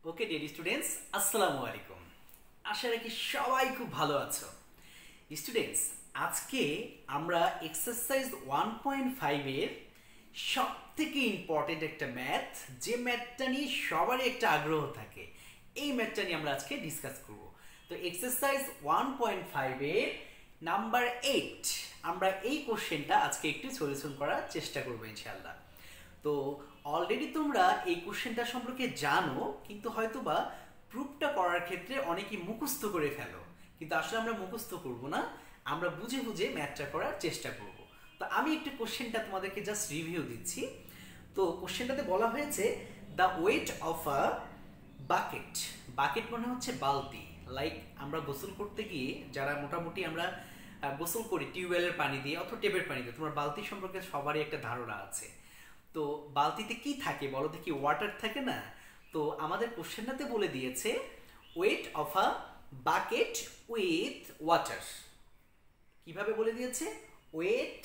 Okay dear students, আসসালামু আলাইকুম। আশা রাখি সবাই খুব ভালো আছো। স্টুডেন্টস, আজকে আমরা এক্সারসাইজ 1.5 এর সব থেকে ইম্পর্টেন্ট একটা ম্যাথ, যে ম্যাথটা নিয়ে সবারই একটা আগ্রহ থাকে, এই ম্যাথটা নিয়ে আমরা আজকে ডিসকাস করব। তো এক্সারসাইজ 1.5 এর নাম্বার 8 আমরা এই কোশ্চেনটা আজকে একটু সলিউশন করার চেষ্টা করবো ইনশাআল্লাহ। তো অলরেডি তোমরা এই কোশ্চেনটা সম্পর্কে জানো, কিন্তু হয়তোবা প্রুফটা করার ক্ষেত্রে অনেকেই মুখস্থ করে ফেলো, কিন্তু আসলে আমরা মুখস্থ করব না, আমরা বুঝে বুঝে ম্যাথটা করার চেষ্টা করব। তো আমি একটু কোশ্চেনটা তোমাদেরকে জাস্ট রিভিউ দিচ্ছি। তো কোশ্চেনটাতে বলা হয়েছে the weight of a bucket. Bucket মানে হচ্ছে বালতি। লাইক আমরা গোসল করতে গিয়ে যারা মোটামুটি আমরা গোসল করি টিউবওয়েলের পানি দিয়ে অথবা টেপের পানি দিয়ে, তোমার বালতি সম্পর্কে সবারই একটা ধারণা আছে। তো বালতিতে কি থাকে বলো দেখি? ওয়াটার থাকে না? তো আমাদের কোশ্চেনটাতে বলে দিয়েছে weight of a bucket with water. কিভাবে বলে দিয়েছে? Weight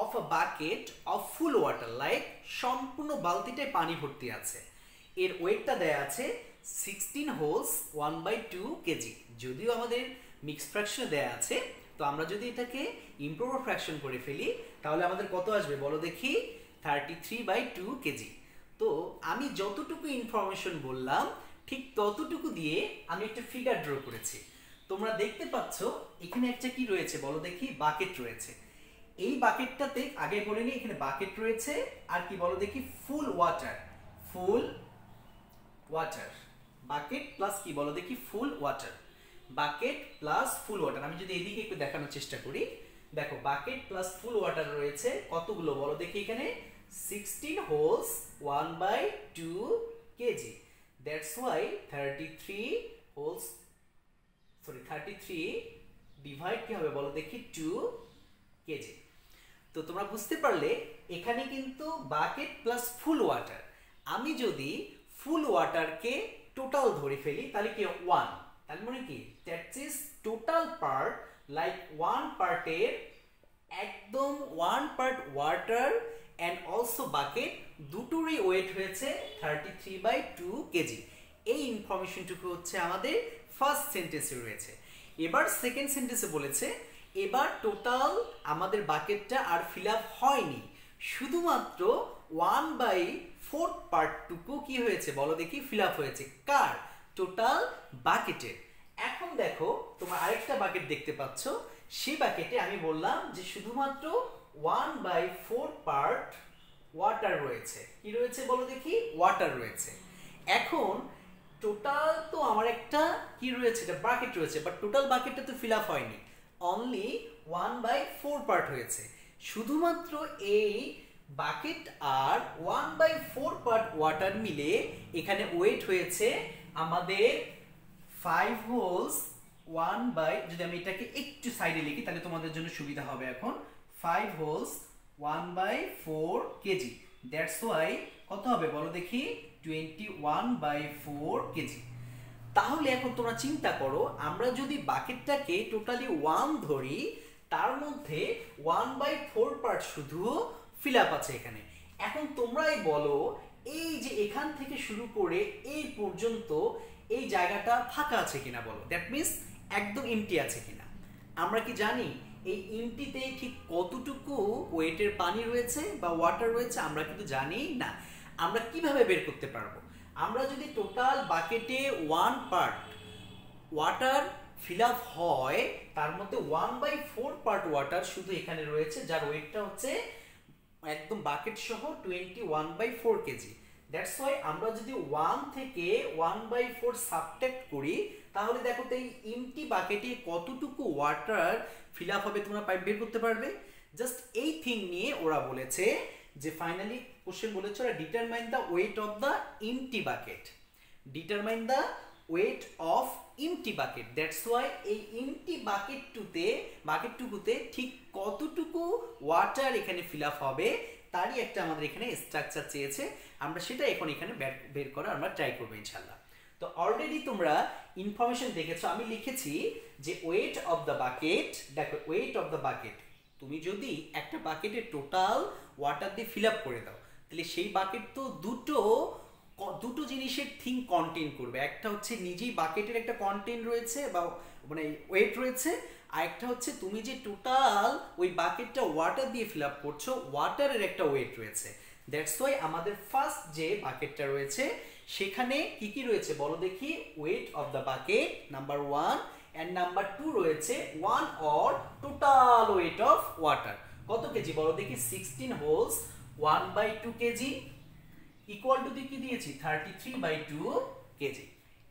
of a bucket of full water, like সম্পূর্ণ বালতিটায় পানি ভর্তি আছে, এর ওয়েটটা দেয়া আছে 16 হোলস 1/2 কেজি। যদিও আমাদের মিক্সড ফ্র্যাকশনে দেয়া আছে, তো আমরা যদি এটাকে ইমপ্রপার ফ্র্যাকশন করে ফেলি তাহলে আমাদের কত আসবে বলো দেখি? 33/2 কেজি। তো আমি যতটুকু ইনফরমেশন বললাম ঠিক ততটুকু দিয়ে আমি একটা ফিগার ড্র করেছি। তোমরা দেখতে পাচ্ছ এখানে একটা কি রয়েছে বলো দেখি? বাকেট রয়েছে। এই বাকেটটাতে আগে বলে নি, এখানে বাকেট রয়েছে আর কি বলো দেখি? ফুল ওয়াটার। ফুল ওয়াটার, বাকেট প্লাস কি বলো দেখি? ফুল ওয়াটার। বাকেট প্লাস ফুল ওয়াটার। আমি যদি এদিকে একটু দেখানোর চেষ্টা করি, দেখো বাকেট প্লাস ফুল ওয়াটার রয়েছে কতগুলো বলো দেখি? এখানে 16 holds 1/2 KG. That's why 33 divide কি হবে বলো দেখি? 2 কেজি। তো তোমরা বুঝতে পারলে এখানে কিন্তু বাকেট প্লাস ফুল ওয়াটার। আমি যদি ফুল ওয়াটারকে টোটাল ধরে ফেলি তাহলে কি 1, তাহলে মানে কি that is total part, like 1 পার্টের একদম 1 part water and also bucket, দুটোরই ওয়েট হয়েছে 33/2 কেজি। এই ইনফরমেশনটুকু হচ্ছে আমাদের ফার্স্ট সেন্টেন্সে রয়েছে। এবার সেকেন্ড সেন্টেন্সে বলেছে এবার টোটাল আমাদের বাকেটটা আর ফিল আপ হয়নি, শুধুমাত্র 1/4 পার্টটুকু কি হয়েছে বলো দেখি? ফিল আপ হয়েছে। কার? টোটাল বাকেটের। এখন দেখো তোমরা আরেকটা বাকেট দেখতে পাচ্ছ, সেই বাকেটে আমি বললাম যে শুধুমাত্র 1/4 পার্ট ওয়াটার রয়েছে। কি রয়েছে বলো দেখি? ওয়াটার রয়েছে। এখন টোটাল তো আমার একটা কি রয়েছে? এটা বাকেট রয়েছে, বাট টোটাল বাকেটটা তো ফিল আপ হয়নি, অনলি 1/4 পার্ট হয়েছে। শুধুমাত্র এই বাকেট আর 1/4 পার্ট ওয়াটার মিলে এখানে ওয়েট হয়েছে আমাদের 5 হোলস 1 যদি আমি এটাকে একটু সাইডে লিখি তাহলে তোমাদের জন্য সুবিধা হবে। এখন 5 হোলস 1/4 কেজি। দ্যাটস ওয়াই কত হবে বলো দেখি? 21/4 কেজি। তাহলে এখন তোমরা চিন্তা করো, আমরা যদি বাকেটটাকে টোটালি 1 ধরি, তার মধ্যে 1/4 পার্ট শুধু ফিল আপ আছে এখানে। এখন তোমরাই বলো এই যে এখান থেকে শুরু করে এই পর্যন্ত এই জায়গাটা ফাঁকা আছে কিনা বলো? দ্যাট মিন্স একদম এমটি আছে কিনা? আমরা কি জানি এই এমটিতে ঠিক কতটুকু ওয়েটের পানি রয়েছে বা ওয়াটার রয়েছে? আমরা কিন্তু জানি না। আমরা কিভাবে বের করতে পারবো? আমরা যদি টোটাল বাকেটে 1 পার্ট ওয়াটার ফিল আপ হয়, তার মধ্যে 1/4 পার্ট ওয়াটার শুধু এখানে রয়েছে, যার ওয়েটটা হচ্ছে একদম বাকেট সহ 21/4 কেজি। দ্যাটস ওয়াই আমরা যদি 1 থেকে 1/4 সাবট্রাক্ট করি তাহলে দেখো তো এই এমটি বাকেটে কতটুকু ওয়াটার ফিল আপ হবে তোমরা বের করতে পারবে। জাস্ট এই থিং নিয়ে ওরা বলেছে যে ফাইনালি কোশ্চেন বলেছে ওরা determine the weight of the empty bucket. Determine the weight of empty bucket. That's why এই এমটি বাকেটটুকুতে ঠিক কতটুকু ওয়াটার এখানে ফিল আপ হবে তারই একটা আমাদের এখানে স্ট্রাকচার চেয়েছে। আমরা সেটা এখন এখানে বের করা আমরা ট্রাই করবো ইনশাল্লাহ। তো অলরেডি তোমরা ইনফরমেশন দেখেছো, আমি লিখেছি যে ওয়েট অফ দ্য বাকেট। দেখো ওয়েট অফ দ্য বাকেট, তুমি যদি একটা বাকেটে টোটাল ওয়াটার দিয়ে ফিল আপ করে দাও তাহলে সেই বাকেট তো দুটো দুটো জিনিসের থিং কন্টেন করবে, একটা হচ্ছে নিজেই বাকেটের একটা কন্টেন্ট রয়েছে বা মানে ওয়েট রয়েছে, আর একটা হচ্ছে তুমি যে টোটাল ওই বাকেটটা ওয়াটার দিয়ে ফিল আপ করছো ওয়াটারের একটা ওয়েট রয়েছে। দ্যাটস ওয়াই আমাদের ফার্স্ট যে বাকেটটা রয়েছে সেখানে কি কি রয়েছে বলো দেখি, wait of the bucket number 1 and number 2 রয়েছে 1 or total weight of water. কত কেজি বলো দেখি, 16 হোলস 1/2 কেজি ইকুয়াল টু কি দিয়েছি 33/2 কেজি।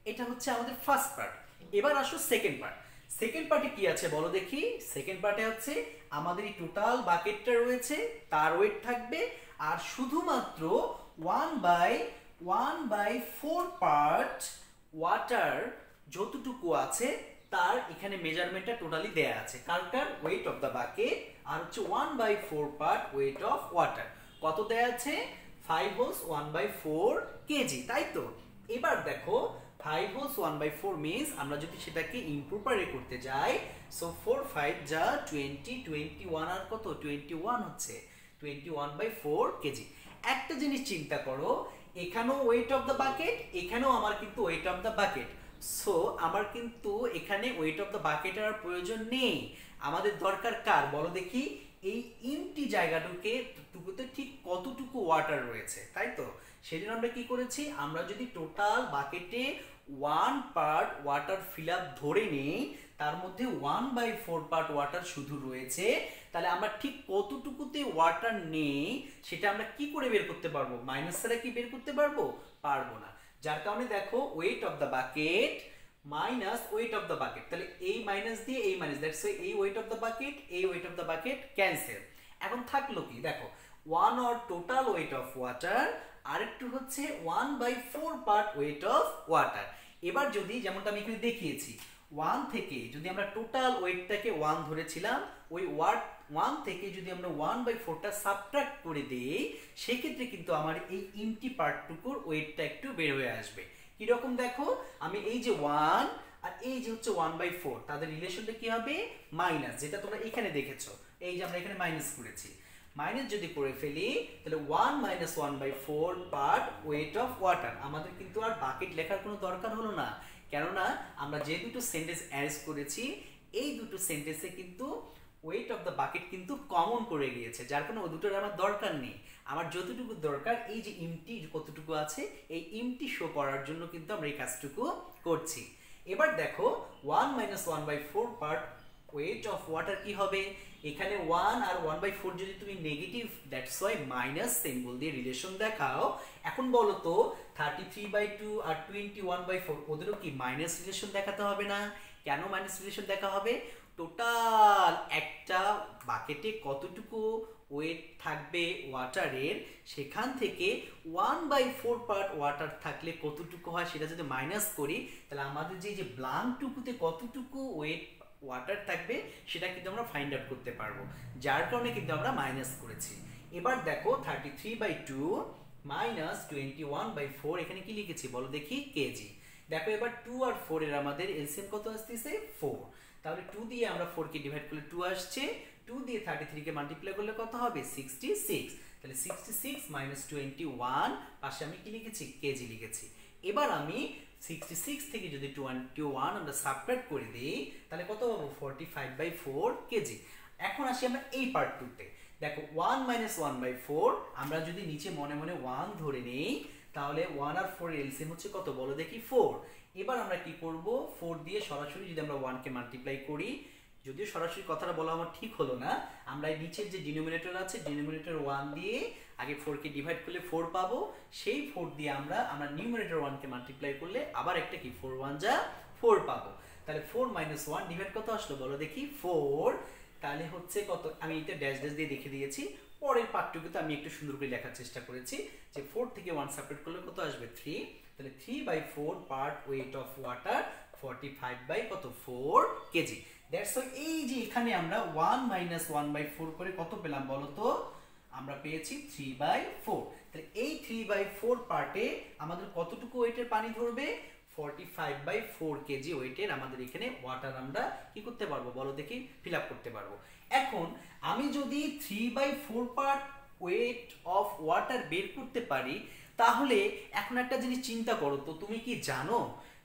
এটা হচ্ছে আমাদের ফার্স্ট পার্ট। এবার আসো সেকেন্ড পার্ট। সেকেন্ড পার্টে কি আছে বলো দেখি, সেকেন্ড পার্টে হচ্ছে আমাদের এই টোটাল বাকেটটা রয়েছে তার ওয়েট থাকবে, আর শুধুমাত্র 1/4 পার্ট ওয়াটার যতটুকু আছে তার এখানে মেজারমেন্টটা টোটালি দেয়া আছে, কারটার ওয়েট অফ দ্য বাকেট, আর হচ্ছে 1/4 পার্ট ওয়েট অফ ওয়াটার কত দেয়া আছে 5 হোলস 1/4 কেজি, তাই তো। এবার দেখো 5 হোলস 1/4 মিন্স আমরা যদি সেটাকে ইমপ্রপারে করতে যাই, সো 4 5 যা 20 21 আর কত 21 হচ্ছে 21/4 কেজি। একটা জিনিস চিন্তা করো, এখানেও ওয়েট অফ দ্য বাকেট, এখানেও আমার কিন্তু wait of the bucket, so আমার কিন্তু এখানে ওয়েট অফ দ্য বাকেট আর প্রয়োজন নেই। আমাদের দরকার কার বলো দেখি, এই এমটি জায়গাটুকুতে ঠিক কতটুকু ওয়াটার রয়েছে, তাই তো। সেদিন আমরা কি করেছি, আমরা যদি টোটাল বাকেটে 1 পার্ট ওয়াটার ফিল আপ ধরে নেই, তার মধ্যে 1/4 পার্ট ওয়াটার শুধু রয়েছে, তাহলে আমরা ঠিক কতটুকুতে ওয়াটার নেই সেটা আমরা কি করে বের করতে পারবো, মাইনাস ছাড়া কি বের করতে পারবো, পারবো না। যার কারণে দেখো weight of the bucket minus weight of the bucket, তাহলে এই মাইনাস দিয়ে এই মাইনাস, দ্যাটস ওয়াই এই ওয়েট অফ দ্য বাকেট এই wait of the bucket cancel. এখন থাকলো কি দেখো 1 or total weight of water, আরেকটু হচ্ছে 1/4 পার্ট ওয়েট অফ ওয়াটার। এবার যদি যেমনটা আমি এখানে দেখিয়েছি 1 থেকে যদি আমরা টোটাল ওয়েটটাকে 1 ধরেছিলাম, ওই 1 থেকে যদি আমরা 1/4টা সাবট্রাক্ট করে দিই, সেক্ষেত্রে কিন্তু আমার এই এমটি পার্টটুকুর ওয়েটটা একটু বের হয়ে আসবে। কিরকম দেখো, আমি এই যে 1 আর এই যে হচ্ছে 1/4 তাদের রিলেশনটা কি হবে মাইনাস, যেটা তোমরা এখানে দেখেছো, এই যে আমরা এখানে মাইনাস করেছি, মাইনাস যদি করে ফেলি তাহলে 1 - 1/4 পার্ট ওয়েট অফ ওয়াটার। আমাদের কিন্তু আর বাকেট লেখার কোনো দরকার হলো না, কেননা আমরা যে দুটো সেন্টেন্স অ্যারেঞ্জ করেছি এই দুটো সেন্টেন্সে কিন্তু ওয়েট অফ দ্য বাকেট কিন্তু কমন করে গিয়েছে, যার কারণে ওই দুটোর আমার দরকার নেই। আমার যতটুকু দরকার এই যে এমটি কতটুকু আছে এই এমটি শো করার জন্য কিন্তু আমরা এই কাজটুকু করছি। এবার দেখো 1 - 1/4 পার্ট ওয়েট অফ ওয়াটার কি হবে, এখানে 1 আর 1/4 যদি তুমি negative, that's why minus symbol দিয়ে রিলেশন দেখাও। এখন বলো তো 33/2 আর 21/4 ওদেরও কি মাইনাস রিলেশন দেখাতে হবে না? কেন মাইনাস রিলেশন দেখা হবে? টোটাল একটা বাকেটে কতটুকু ওয়েট থাকবে ওয়াটারের, সেখান থেকে 1/4 পার্ট ওয়াটার থাকলে কতটুকু হয় সেটা যদি মাইনাস করি, তাহলে আমাদের যে ব্ল্যাঙ্কটুকুতে কতটুকু ওয়েট ওয়াটার থাকবে সেটা কিন্তু আমরা ফাইন্ড আউট করতে পারবো, যার কারণে কিন্তু আমরা মাইনাস করেছি। এবার দেখো 33/2 মাইনাস 21/4 এখানে কি লিখেছি বলো দেখি কেজি। দেখো এবার 2 আর 4 এর আমাদের এলসিএম কত আসতেছে 4, তাহলে 2 দিয়ে আমরা 4 কে ডিভাইড করলে 2 আসছে, 2 দিয়ে 33 কে মাল্টিপ্লাই করলে কত হবে 66, তাহলে 66 - 21 পাশে আমি কি লিখেছি কেজি লিখেছি। এবার আমি 66 থেকে যদি 21 আমরা সাবট্রাক্ট করে দিই তাহলে কত পাবো 45/4 কেজি। এখন আসি আমরা এই পার্ট 2তে, দেখো 1 - 1/4 আমরা যদি নিচে মনে মনে 1 ধরে নেই তাহলে 1 আর 4 এর এলসিএম হচ্ছে কত বলো দেখি 4। এবার আমরা কি করব 4 দিয়ে সরাসরি যদি আমরা 1 কে মাল্টিপ্লাই করি, যদিও সরাসরি কথাটা বলা আমার ঠিক হলো না, আমরা এই নিচের যে ডিনোমিনেটর আছে ডিনোমিনেটর 1 দিয়ে আগে 4 কে ডিভাইড করলে 4 পাবো, সেই 4 দিয়ে আমরা নিউমারেটর 1 কে মাল্টিপ্লাই করলে আবার একটা কি 4 1 যা 4 পাবো। তাহলে 4 - 1 ডিভাইড কত আসলো বলো দেখি 4, তাহলে হচ্ছে কত, আমি এটা ড্যাশ ড্যাশ দিয়ে দেখে দিয়েছি, পরের পার্টটুকুতে আমি একটু সুন্দর করে লেখার চেষ্টা করেছি যে 4 থেকে 1 সেপারেট করলে কত আসবে 3, তাহলে 3/4 part weight of water 45/4 KG. That's why এই যে এখানে আমরা 1 - 1/4 করে কত পেলাম বলো তো, আমরা পেয়েছি 3/4। তাহলে এই 3/4 পার্টে আমাদের কতটুকু ওয়েটের পানি ধরবে 45/4 কেজি ওয়েটের আমাদের এখানে ওয়াটার আমরা কি করতে পারবো বলো দেখি ফিল আপ করতে পারবো। এখন আমি যদি 3/4 পার্ট ওয়েট অফ ওয়াটার বের করতে পারি, তাহলে এখন একটা জিনিস চিন্তা করো তো, তুমি কি জানো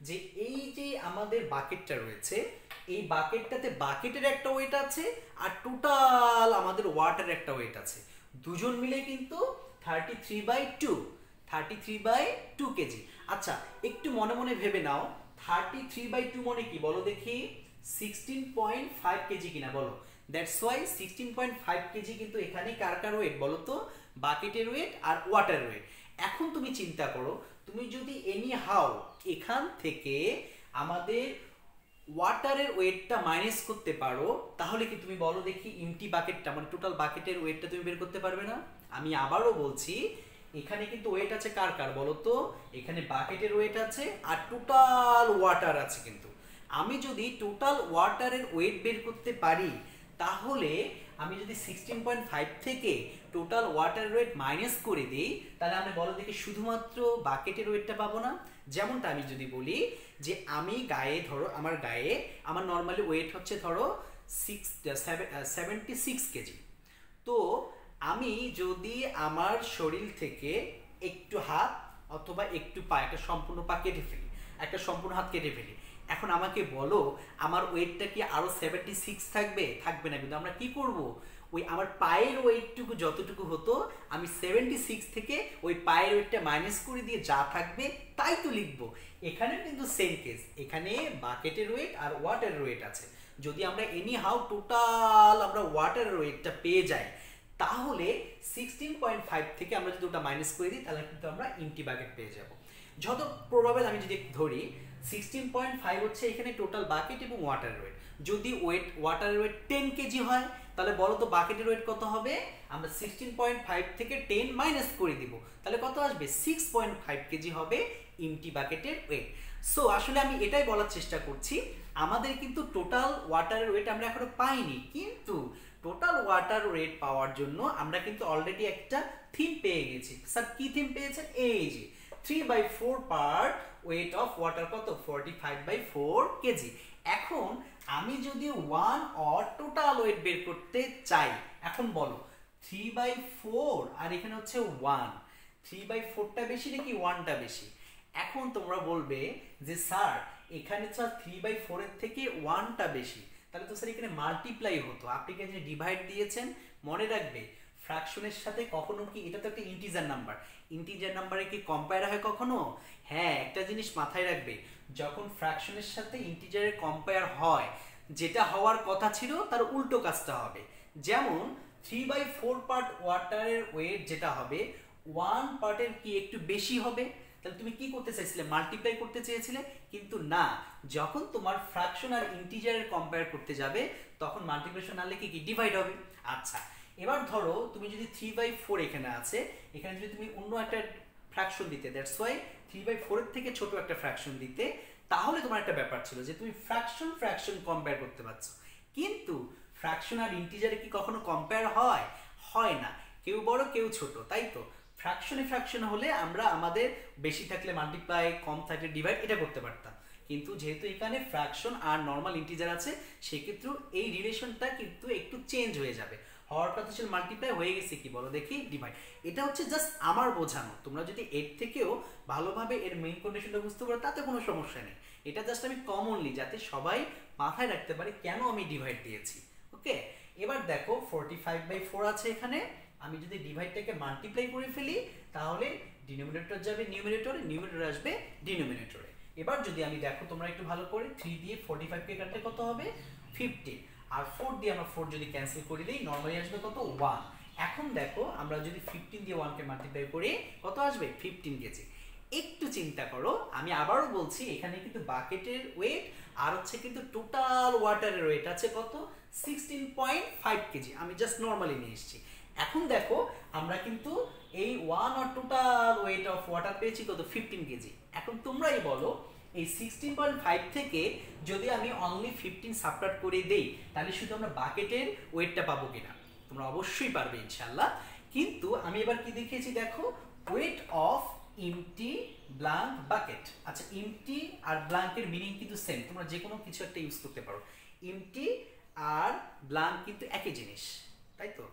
যে এই যে আমাদের বাকেটটা রয়েছে, এই বাকেটটাতে বাকেটের একটা ওয়েট আছে আর টোটাল আমাদের ওয়াটারের একটা ওয়েট আছে, দুজন মিলে কিন্তু 33/2 33/2 কেজি। আচ্ছা একটু মনে মনে ভেবে নাও, 33/2 মানে কি বলো দেখি, 16.5 কেজি কিনা বলো। দ্যাটস ওয়াই 16.5 কেজি কিন্তু এখানে কার কার ওয়েট বলো তো, বাকেটের ওয়েট আর ওয়াটার ওয়েট। এখন তুমি চিন্তা করো, তুমি যদি এনি হাউ এখান থেকে আমাদের ওয়াটারের ওয়েটটা মাইনাস করতে পারো, তাহলে কি তুমি বলো দেখি এমটি বাকেটটা মানে টোটাল বাকেটের ওয়েটটা তুমি বের করতে পারবে না? আমি আবারও বলছি, এখানে কিন্তু ওয়েট আছে কার কার বলো তো, এখানে বাকেটের ওয়েট আছে আর টোটাল ওয়াটার আছে। কিন্তু আমি যদি টোটাল ওয়াটারের ওয়েট বের করতে পারি, তাহলে আমি যদি 16.5 থেকে টোটাল ওয়াটার ওয়েট মাইনাস করে দিই, তাহলে আমি বলো দেখি শুধুমাত্র বাকেটের ওয়েটটা পাবো না? যেমনটা আমি যদি বলি যে আমি গায়ে ধরো, আমার গায়ে আমার নর্মালি ওয়েট হচ্ছে ধরো 76 কেজি। তো আমি যদি আমার শরীর থেকে একটু হাত অথবা একটু পা, একটা সম্পূর্ণ পা কেটে ফেলি, একটা সম্পূর্ণ হাত কেটে ফেলি, এখন আমাকে বলো আমার ওয়েটটা কি আরো 76 থাকবে? থাকবে না। কিন্তু আমরা কি করব, ওই আমার পায়ের ওয়েটটুকু যতটুকু হতো, আমি 76 থেকে ওই পায়ের ওয়েটটা মাইনাস করে দিয়ে যা থাকবে তাই তো লিখবো। এখানে কিন্তু সেম কেস, এখানে বাকেটের ওয়েট আর ওয়াটারের ওয়েট আছে। যদি আমরা এনি হাউ টোটাল আমরা ওয়াটারের ওয়েটটা পেয়ে যাই, তাহলে 16.5 থেকে আমরা যদি ওটা মাইনাস করে দিই, তাহলে কিন্তু আমরা এমটি বাকেট পেয়ে যাব। যত প্রবাবল আমি যদি ধরি 16.5 হচ্ছে এখানে টোটাল বাকেট এবং ওয়াটারের ওয়েট। যদি ওয়াটারের ওয়েট 10 কেজি হয়, তাহলে বলো তো বাকেটের ওয়েট কত হবে? আমরা 16.5 থেকে 10 মাইনাস করে দিব, তাহলে কত আসবে? 6.5 কেজি হবে এমটি বাকেটের ওয়েট। সো আসলে আমি এটাই বলার চেষ্টা করছি, আমাদের কিন্তু টোটাল ওয়াটারের ওয়েট আমরা এখনো পাইনি, কিন্তু টোটাল ওয়াটার ওয়েট পাওয়ার জন্য আমরা কিন্তু অলরেডি একটা থিম পেয়ে গেছি। স্যার কি থিম পেয়েছেন? এই যে 3/4 পার্ট ওয়েট অফ ওয়াটার কত? 45/4 কেজি। এখন আমি যদি 1 অর টোটাল ওয়েট বের করতে চাই, এখন বলো 3/4 আর এখানে হচ্ছে 1, 3/4টা বেশি নাকি 1টা বেশি? এখন তোমরা বলবে যে স্যার এখানে তো 3/4 এর থেকে 1টা বেশি, তাহলে তো স্যার এখানে মাল্টিপ্লাই হতো, আপনি কি যে ডিভাইড দিয়েছেন? মনে রাখবে ফ্র্যাকশনের সাথে কখনো কি, এটা তো একটা ইন্টিজার নাম্বার, ইন্টিজার নাম্বারে কি কম্পেয়ার হয় কখনো? হ্যাঁ, একটা জিনিস মাথায় রাখবে, যখন ফ্র্যাকশনের সাথে ইন্টিজারের কম্পেয়ার হয়, যেটা হওয়ার কথা ছিল তার উল্টো কাজটা হবে। যেমন 3/4 পার্ট ওয়াটারের ওয়েট যেটা হবে, 1 পার্টের কি একটু বেশি হবে, তাহলে তুমি কি করতে চাইছিলে? মাল্টিপ্লাই করতে চেয়েছিলে, কিন্তু না, যখন তোমার ফ্র্যাকশন আর ইন্টিজারের কম্পেয়ার করতে যাবে, তখন মাল্টিপ্লিকেশন না লিখে কি ডিভাইড হবে। আচ্ছা এবার ধরো তুমি যদি 3/4 এখানে আছে, এখানে যদি তুমি অন্য একটা ফ্র্যাকশন দিতে, দ্যাটস ওয়াই 3/4 এর থেকে ছোট একটা ফ্র্যাকশন দিতে, তাহলে তোমার একটা ব্যাপার ছিল যে তুমি ফ্র্যাকশন কম্পেয়ার করতে পারছো। কিন্তু ফ্র্যাকশন আর ইন্টিজারে কি কখনো কম্পেয়ার হয়? হয় না, কেউ বড় কেউ ছোট, তাই তো? ফ্র্যাকশন হলে আমরা আমাদের বেশি থাকলে মাল্টিপ্লাই, কম থাকলে ডিভাইড, এটা করতে পারতাম। কিন্তু যেহেতু এখানে ফ্র্যাকশন আর নর্মাল ইন্টিজার আছে, সেক্ষেত্রে এই রিলেশনটা কিন্তু একটু চেঞ্জ হয়ে যাবে। হওয়ার কথা ছিল মাল্টিপ্লাই, হয়ে গেছে কি বলো দেখি? ডিভাইড। এটা হচ্ছে জাস্ট আমার বোঝানো, তোমরা যদি এর থেকেও ভালোভাবে এর মেইন কন্ডিশনটা বুঝতে পারো তাতে কোনো সমস্যা নেই। এটা জাস্ট আমি কমনলি যাতে সবাই মাথায় রাখতে পারে কেন আমি ডিভাইড দিয়েছি। ওকে, এবার দেখো 45/4 আছে এখানে, আমি যদি ডিভাইডটাকে মাল্টিপ্লাই করে ফেলি, তাহলে ডিনোমিনেটর যাবে নিউমিনেটরে, নিউমিনেটর আসবে ডিনোমিনেটরে। এবার যদি আমি দেখো তোমরা একটু ভালো করে, 3 দিয়ে 45 কে কাটলে কত হবে? 15, আর 4 দিয়ে আমরা 4 যদি ক্যান্সেল করে দিই, নরমালি আসবে কত? 1। এখন দেখো আমরা যদি 15 দিয়ে 1 কে মাল্টিপ্লাই করি, কত আসবে? 15 কেজি। একটু চিন্তা করো, আমি আবারও বলছি, এখানে কিন্তু বাকেটের ওয়েট আর হচ্ছে কিন্তু টোটাল ওয়াটারের ওয়েট আছে কত? 16.5 কেজি। আমি জাস্ট নরমালি নিয়ে এসেছি। এখন দেখো আমরা কিন্তু এই 1 or total weight of water পেয়েছি কত? 15 কেজি। এখন তোমরাই বলো, এই 16.5 থেকে যদি আমি অনলি 15 সাবট্রাক্ট করে দেই, তাহলে শুধু আমরা বাকেটের ওয়েটটা পাবো কিনা? তোমরা অবশ্যই পারবে ইনশাআল্লাহ। কিন্তু আমি এবার কি দেখিয়েছি দেখো, weight of empty blank bucket. আচ্ছা, এমটি আর ব্ল্যাঙ্কের মিনিং কিন্তু সেম, তোমরা যে কোনো কিছু একটা ইউজ করতে পারো। এমটি আর ব্ল্যাঙ্ক কিন্তু একই জিনিস, তাই তো?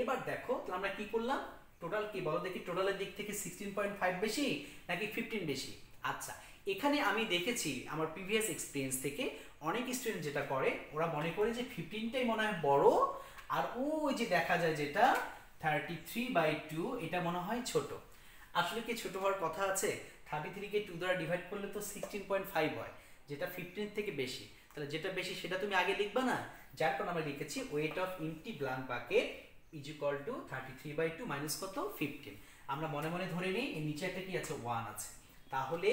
এবার দেখো আমরা কি করলাম, টোটাল কি বলো দেখি, টোটালের দিক থেকে 16.5 বেশি নাকি 15 বেশি? আচ্ছা, এখানে আমি দেখেছি আমার প্রিভিয়াস এক্সপিরিয়েন্স থেকে অনেক স্টুডেন্ট যেটা করে, ওরা মনে করে যে 15টাই মনে হয় বড়, আর ওই যে দেখা যায় যেটা 33/2 এটা মনে হয় ছোট। আসলে কি ছোট হওয়ার কথা আছে? 33কে 2 দ্বারা ডিভাইড করলে তো 16.5 হয়, যেটা 15 থেকে বেশি। তাহলে যেটা বেশি সেটা তুমি আগে লিখবা না, যার কারণে আমরা লিখেছি weight of empty blank bucket is equal to 33/2 minus কত 15। আমরা মনে মনে ধরে নিই এর নিচে একটা কি আছে 1 আছে, তাহলে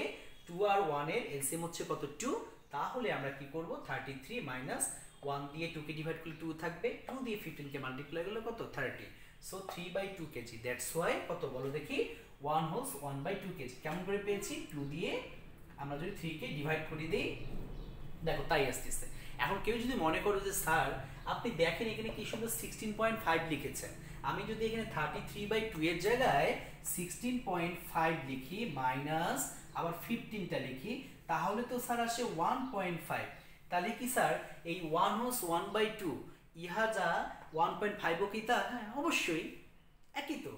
2 আর 1 এর এলসিএম হচ্ছে কত 2। তাহলে আমরা কি করব 33 মাইনাস 1 দিয়ে 2 কে ডিভাইড করলে 2 থাকবে, 2 দিয়ে 15 কে মাল্টিপ্লাই করলে কত 30। সো 3/2 কেজি, দ্যাটস ওয়াই কত বলো দেখি 1 হোলস 1/2 কেজি। কেমন করে পেয়েছি? 2 দিয়ে আমরা যদি 3 কে ডিভাইড করে দিই, দেখো তাই আসতেছে। এখন কেউ যদি মনে করো যে স্যার আপনি দেখেন এখানে কি সুন্দর 16.5 লিখেছেন, আমি যদি এখানে 33/2 এর জায়গায় 16.5 লিখি মাইনাস আবার 15টা লিখি, তাহলে তো স্যার আসে 1.5। তাহলে কি স্যার এই 1 হোস 1/2 ইহা যা 1.5 ও কি তা? হ্যাঁ অবশ্যই একই তো,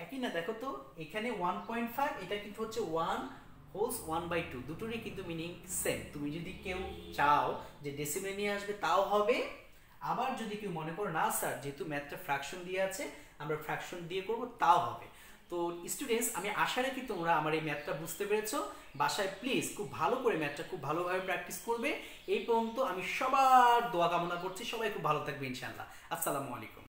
একই না? দেখো তো এখানে 1.5, এটা কিন্তু হচ্ছে 1 হোলস 1/2, দুটোরই কিন্তু মিনিং সেম। তুমি যদি কেউ চাও যে ডেসিমেল নিয়ে আসবে তাও হবে, আবার যদি কেউ মনে করো না স্যার যেহেতু ম্যাথটা ফ্র্যাকশন দিয়ে আছে আমরা ফ্র্যাকশন দিয়ে করব তাও হবে। তো স্টুডেন্টস, আমি আশা রাখি তোমরা আমার এই ম্যাথটা বুঝতে পেরেছো। বাসায় প্লিজ খুব ভালো করে ম্যাথটা খুব ভালোভাবে প্র্যাকটিস করবে। এই পর্যন্ত আমি সবার দোয়া কামনা করছি, সবাই খুব ভালো থাকবে ইনশাআল্লাহ। আসসালামু আলাইকুম।